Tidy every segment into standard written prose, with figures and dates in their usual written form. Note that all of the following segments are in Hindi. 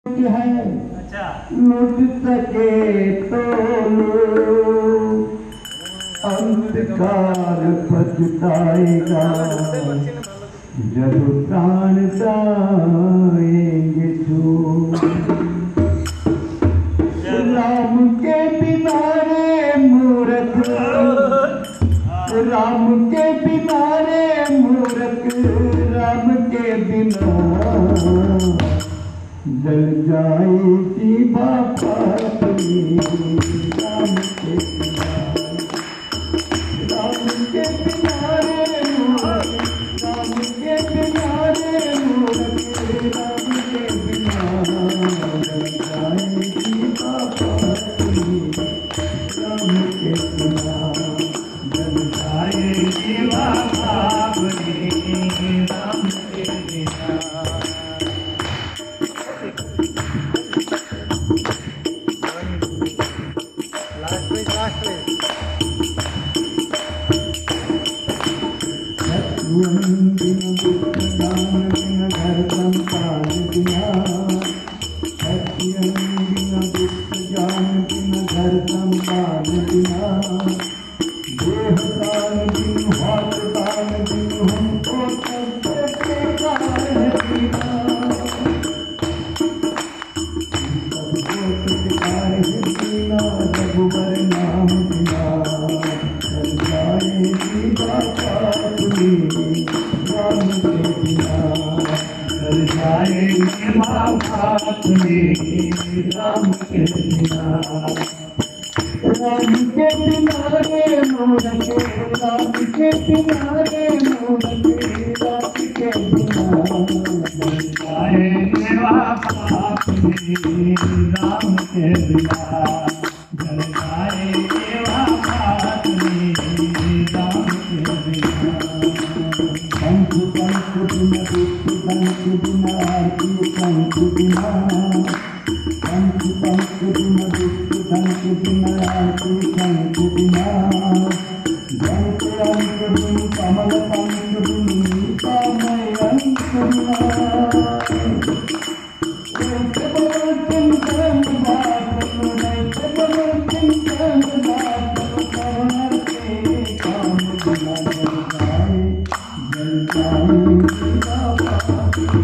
है लुट सके तो अंतकार पछताएगा जब प्राण जाएंगे छूट। राम के बिना रे मूर्ख, राम के बिना रे मूर्ख, राम के बिना जल जाएगी बाबा अपनी। राम के बिना, राम के बिना रे मूर्ख, राम के बिना रे मूर्ख, राम के बिना जल जाएगी बाबा अपनी। राम के बिना जल जाएगी बाबा अपनी। राम के बिना बिन दुख दान बिन घर संतान बिना, बिन दुख जान बिन घर संतान बिना, देह दान बिन हाथ दान बिन हमको सबके कारण बिना, सबको सत्कार बिना रघुबर नाम बिना चल जाएगी बाबा अपनी। राम के बिना चल जाएगी बाबा अपनी। राम के बिना, राम के बिना रे मूर्ख, राम के बिना रे मूर्ख, राम के बिना चल जाएगी बाबा अपनी। राम के बिना चल जाएगी बाबा अपनी। राम के बिना पंख पंख बिना दुख पंख बिना आरती पंख बिना, पंख पंख बिना दुख पंख बिना आरती पंख बिना, जंत अंत बिन कमल पंख बिन कामय अंत बिना, चिंतन बात चिंतन बात करुण के काम बिना जल जाएगी बाबा अपनी।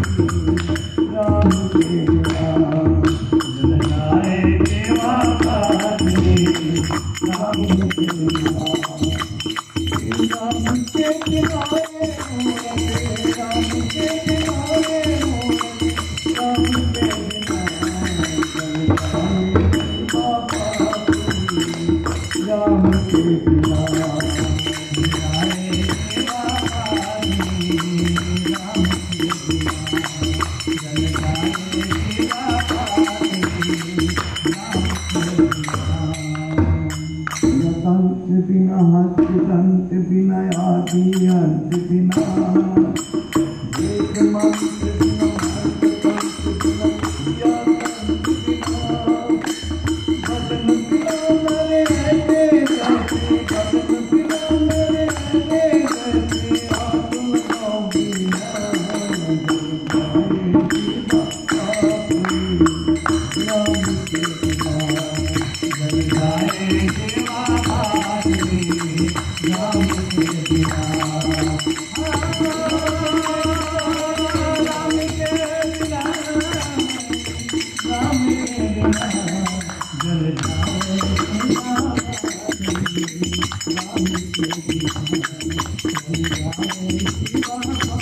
राम के बिना जल जाएगी बाबा अपनी। राम के बिना, राम के बिना रे मूर्ख, राम के बिना रे मूर्ख, राम के बिना जल जाएगी बाबा अपनी। राम के बिना बिना हंस दंत बिना आदि अंत बिना, एक मंत्र बिना हंस दंत बिना अंत बिना, बदन बिना नरे रहते रहते, बदन बिना नरे रहते रहते, आत्म को बिना जल जाएगी बाबा अपनी। राम के बिना, राम के बिना, राम के बिना जल जाएगी बाबा अपनी। राम के बिना जल जाएगी बाबा।